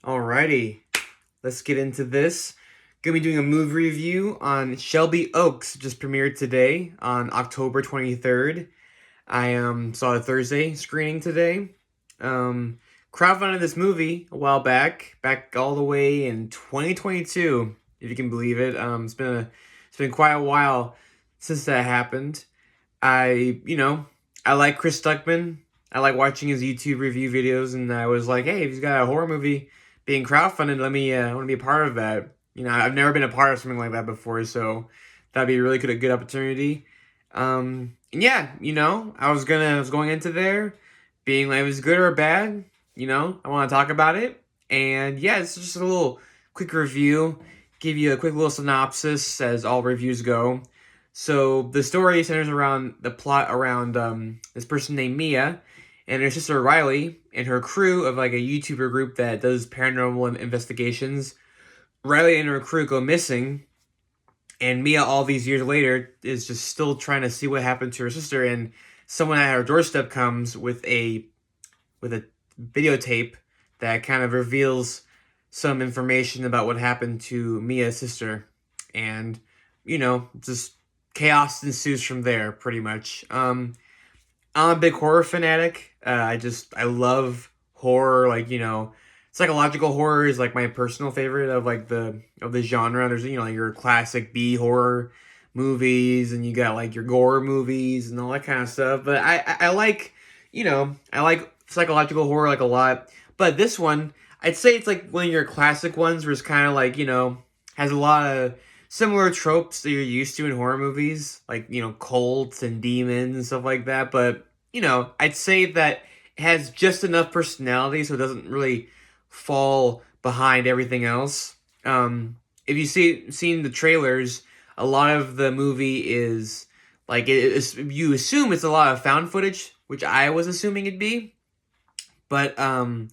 Alrighty, let's get into this. Gonna be doing a movie review on Shelby Oaks, just premiered today on October 23rd. I saw a Thursday screening today. Crowdfunded this movie a while back all the way in 2022, if you can believe it. It's been quite a while since that happened. I like Chris Stuckman. I like watching his YouTube review videos, and I was like, hey, if he's got a horror movie being crowdfunded, I want to be a part of that. I've never been a part of something like that before, so that'd be a really good opportunity. And yeah, I was going into there being like, if it's good or bad, I want to talk about it. And yeah, it's just a little quick review, give you a quick little synopsis as all reviews go. So the story centers around the plot around this person named Mia and her sister Riley and her crew of like a YouTuber group that does paranormal investigations. Riley and her crew go missing, and Mia, all these years later, is just still trying to see what happened to her sister. And someone at her doorstep comes with a videotape that kind of reveals some information about what happened to Mia's sister, and just chaos ensues from there, pretty much. I'm a big horror fanatic. I love horror. Psychological horror is like my personal favorite of like the genre. There's like your classic B horror movies, and you got like your gore movies and all that kind of stuff. But I like I like psychological horror like a lot. But this one, I'd say it's like one of your classic ones where it's kind of like has a lot of similar tropes that you're used to in horror movies, like cults and demons and stuff like that. But I'd say that it has just enough personality so it doesn't really fall behind everything else. If you seen the trailers, a lot of the movie is like you assume it's a lot of found footage, which I was assuming it'd be, but a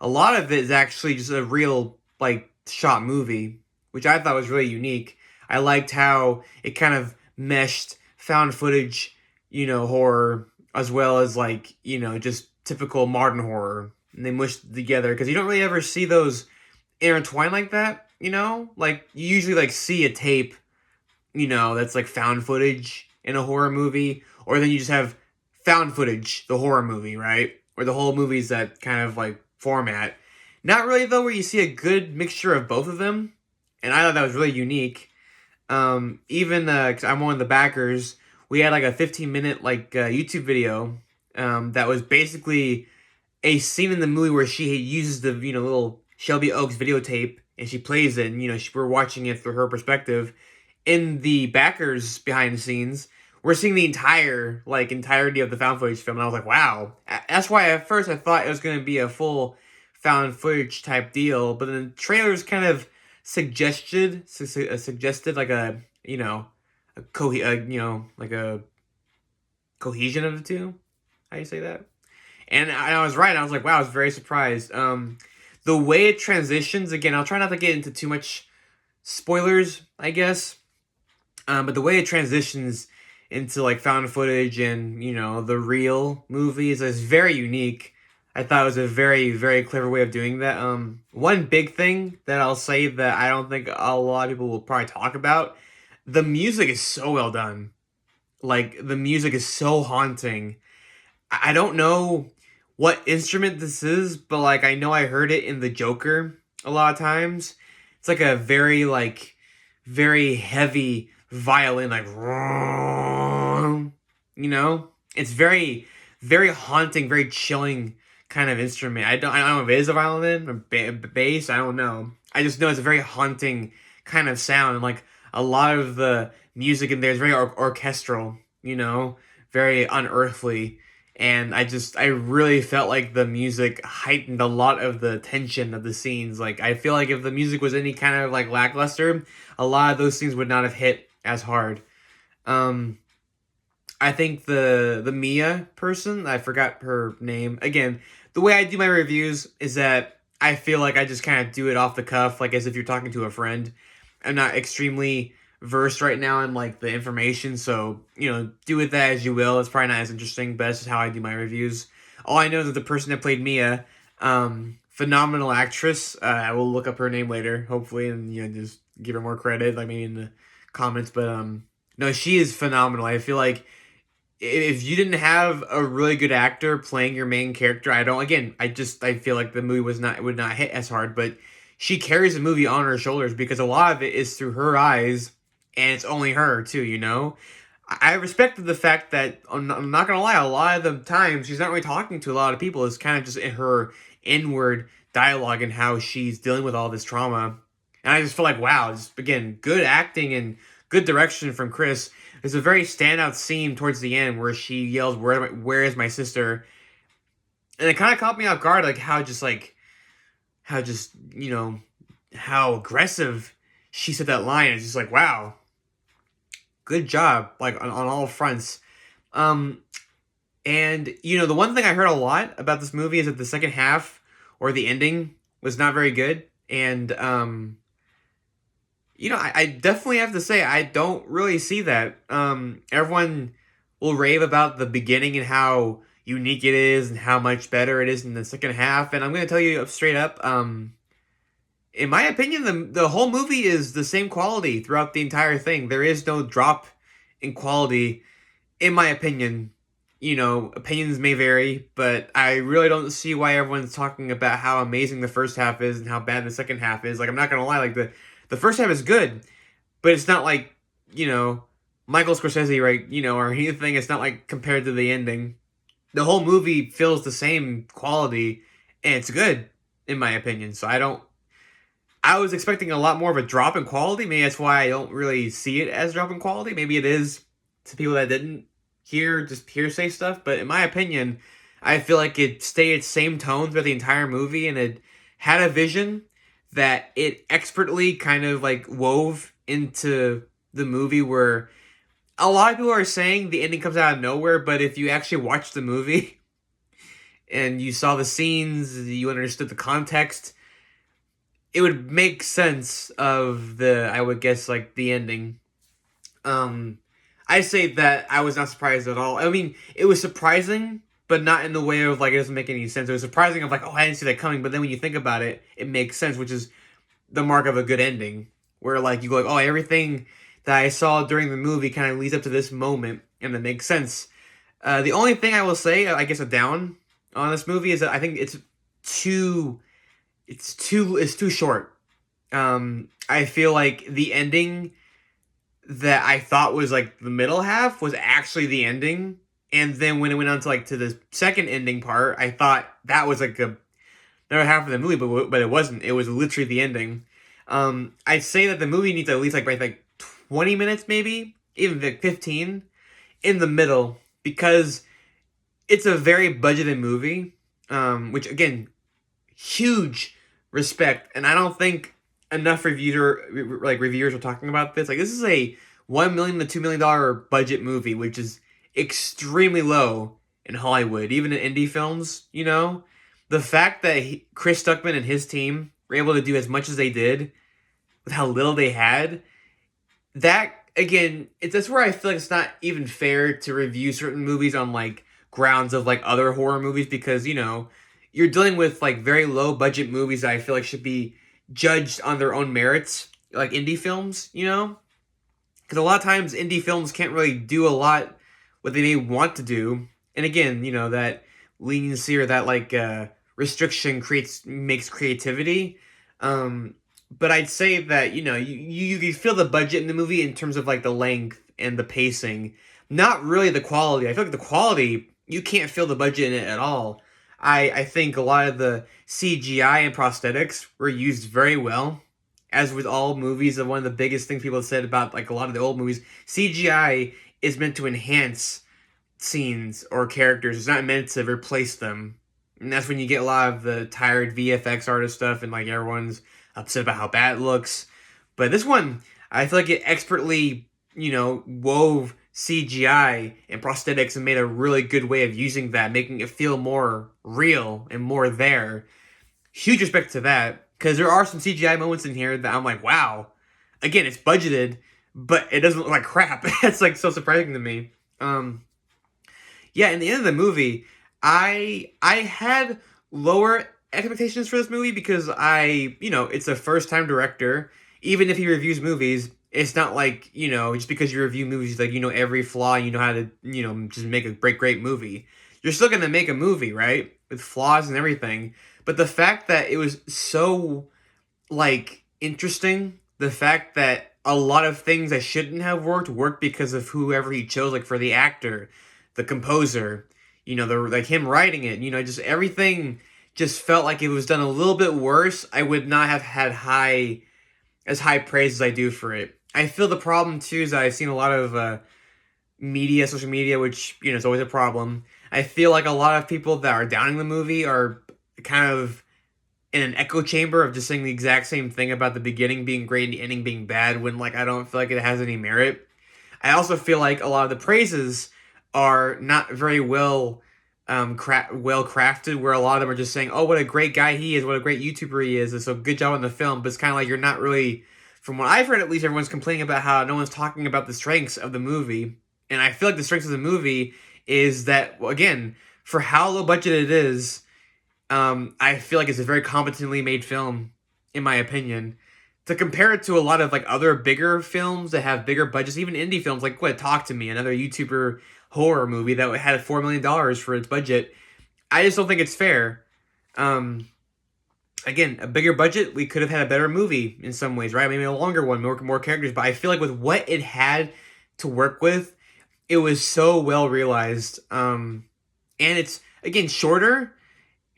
lot of it is actually just a real like shot movie, which I thought was really unique. I liked how it kind of meshed found footage, horror as well as like just typical modern horror, and they mushed it together because you don't really ever see those intertwined like that. Like you usually like see a tape, that's like found footage in a horror movie, or then you just have found footage, the horror movie, right? Or the whole movie's that kind of like format. Not really though, where you see a good mixture of both of them, and I thought that was really unique. Even cause I'm one of the backers, we had like a 15-minute like YouTube video that was basically a scene in the movie where she uses the little Shelby Oaks videotape and she plays it, and we're watching it through her perspective. In the backers behind the scenes, we're seeing the entirety of the found footage film, and I was like, wow. That's why at first I thought it was going to be a full found footage type deal, but then the trailers kind of suggested like a like a cohesion of the two. How do you say that? And I was right. I was like, wow, I was very surprised. The way it transitions, again, I'll try not to get into too much spoilers, I guess. But the way it transitions into like found footage and the real movies is very unique. I thought it was a very, very clever way of doing that. One big thing that I'll say that I don't think a lot of people will probably talk about, the music is so well done. Like, the music is so haunting. I don't know what instrument this is, but like, I know I heard it in The Joker a lot of times. It's like a very heavy violin, like, it's very, very haunting, very chilling kind of instrument. I don't know if it is a violin or bass. I don't know. I just know it's a very haunting kind of sound, and like a lot of the music in there is very orchestral. Very unearthly, and I really felt like the music heightened a lot of the tension of the scenes. Like I feel like if the music was any kind of like lackluster, a lot of those things would not have hit as hard. I think the Mia person, I forgot her name. Again, the way I do my reviews is that I feel like I just kind of do it off the cuff, like as if you're talking to a friend. I'm not extremely versed right now in like the information, so do with that as you will. It's probably not as interesting, but that's just how I do my reviews. All I know is that the person that played Mia phenomenal actress. I will look up her name later, hopefully, and just give her more credit, like maybe in the comments. But no, she is phenomenal. I feel like if you didn't have a really good actor playing your main character, I don't. Again, I feel like the movie would not hit as hard. But she carries the movie on her shoulders because a lot of it is through her eyes, and it's only her too. I respected the fact that I'm not gonna lie, a lot of the time she's not really talking to a lot of people. It's kind of just in her inward dialogue and how she's dealing with all this trauma. And I just feel like wow, just again, good acting and good direction from Chris. There's a very standout scene towards the end where she yells, where is my sister?" And it kind of caught me off guard, like how just how aggressive she said that line. It's just like wow, good job, like on all fronts. Um, and the one thing I heard a lot about this movie is that the second half or the ending was not very good. And I definitely have to say I don't really see that. Everyone will rave about the beginning and how unique it is and how much better it is in the second half. And I'm gonna tell you straight up, in my opinion, the whole movie is the same quality throughout the entire thing. There is no drop in quality, in my opinion. Opinions may vary, but I really don't see why everyone's talking about how amazing the first half is and how bad the second half is. Like, I'm not gonna lie, like the first half is good, but it's not like, Michael Scorsese, right? Or anything. It's not like compared to the ending. The whole movie feels the same quality, and it's good, in my opinion. So I was expecting a lot more of a drop in quality. Maybe that's why I don't really see it as drop in quality. Maybe it is to people that didn't just hearsay stuff. But in my opinion, I feel like it stayed its same tone throughout the entire movie, and it had a vision that it expertly kind of like wove into the movie, where a lot of people are saying the ending comes out of nowhere, but if you actually watch the movie and you saw the scenes, you understood the context, it would make sense of I would guess, like, the ending. I say that I was not surprised at all. I mean, it was surprising, but not in the way of, like, it doesn't make any sense. It was surprising of, like, oh, I didn't see that coming, but then when you think about it, it makes sense, which is the mark of a good ending, where, like, you go, like, oh, everything that I saw during the movie kind of leads up to this moment, and it makes sense. The only thing I will say, I guess, a down on this movie is that I think it's too short. I feel like the ending that I thought was like the middle half was actually the ending, and then when it went on to the second ending part, I thought that was like another half of the movie, but it wasn't. It was literally the ending. I'd say that the movie needs at least like 20 minutes, maybe even like 15 in the middle, because it's a very budgeted movie. Which again, huge respect, and I don't think enough reviewers are talking about this. Like, this is a $1 million to $2 million budget movie, which is extremely low in Hollywood, even in indie films. The fact that Chris Stuckman and his team were able to do as much as they did with how little they had, that again, that's where I feel like it's not even fair to review certain movies on like grounds of like other horror movies, because you're dealing with like very low budget movies that I feel like should be judged on their own merits, like indie films, because a lot of times indie films can't really do a lot what they may want to do, and again, that leniency or that like restriction makes creativity. But I'd say that you feel the budget in the movie in terms of like the length and the pacing, not really the quality. I feel like the quality, you can't feel the budget in it at all. I think a lot of the CGI and prosthetics were used very well. As with all movies, one of the biggest things people have said about like a lot of the old movies, CGI is meant to enhance scenes or characters. It's not meant to replace them. And that's when you get a lot of the tired VFX artist stuff, and like everyone's upset about how bad it looks. But this one, I feel like it expertly, wove CGI and prosthetics and made a really good way of using that, making it feel more real and more there. Huge respect to that, because there are some CGI moments in here that I'm like, wow. Again, it's budgeted, but it doesn't look like crap. It's like so surprising to me. Yeah, in the end of the movie, I had lower expectations for this movie because it's a first time director. Even if he reviews movies, it's not like, just because you review movies, like, every flaw, you know how to, just make a great movie. You're still going to make a movie, right? With flaws and everything. But the fact that it was so, like, interesting, the fact that a lot of things that shouldn't have worked because of whoever he chose, like, for the actor, the composer, like him writing it, just everything just felt like it was done a little bit worse. I would not have had as high praise as I do for it. I feel the problem too is that I've seen a lot of social media, which is always a problem. I feel like a lot of people that are downing the movie are kind of in an echo chamber of just saying the exact same thing about the beginning being great and the ending being bad when, like, I don't feel like it has any merit. I also feel like a lot of the praises are not very well crafted, where a lot of them are just saying, oh, what a great guy he is, what a great YouTuber he is, and so good job on the film, but it's kind of like you're not really, from what I've heard at least, everyone's complaining about how no one's talking about the strengths of the movie, and I feel like the strengths of the movie is that, well, again, for how low budget it is, I feel like it's a very competently made film, in my opinion. To compare it to a lot of, like, other bigger films that have bigger budgets, even indie films, like, Talk to Me, another YouTuber horror movie that had $4 million for its budget. I just don't think it's fair. Again, a bigger budget, we could have had a better movie in some ways, right? Maybe a longer one, more characters. But I feel like with what it had to work with, it was so well realized. And it's, again, shorter.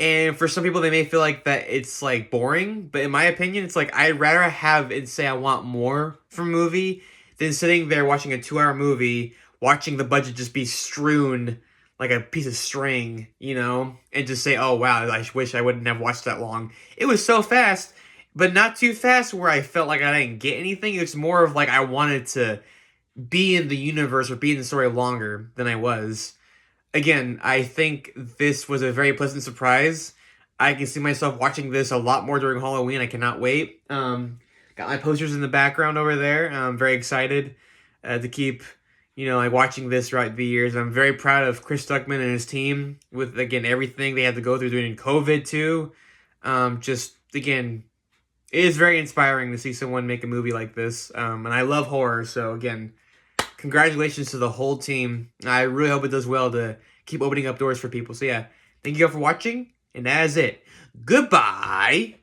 And for some people, they may feel like that it's, like, boring. But in my opinion, it's like, I'd rather have it say I want more from a movie than sitting there watching a 2-hour movie, watching the budget just be strewn like a piece of string, and just say, oh, wow, I wish I wouldn't have watched that long. It was so fast, but not too fast where I felt like I didn't get anything. It was more of like I wanted to be in the universe or be in the story longer than I was. Again, I think this was a very pleasant surprise. I can see myself watching this a lot more during Halloween. I cannot wait. Got my posters in the background over there. I'm very excited to keep, like, watching this throughout the years. I'm very proud of Chris Stuckman and his team with, again, everything they had to go through during COVID too. Again, it is very inspiring to see someone make a movie like this. And I love horror, so again, congratulations to the whole team. I really hope it does well to keep opening up doors for people. So yeah, thank you all for watching, and that is it. Goodbye!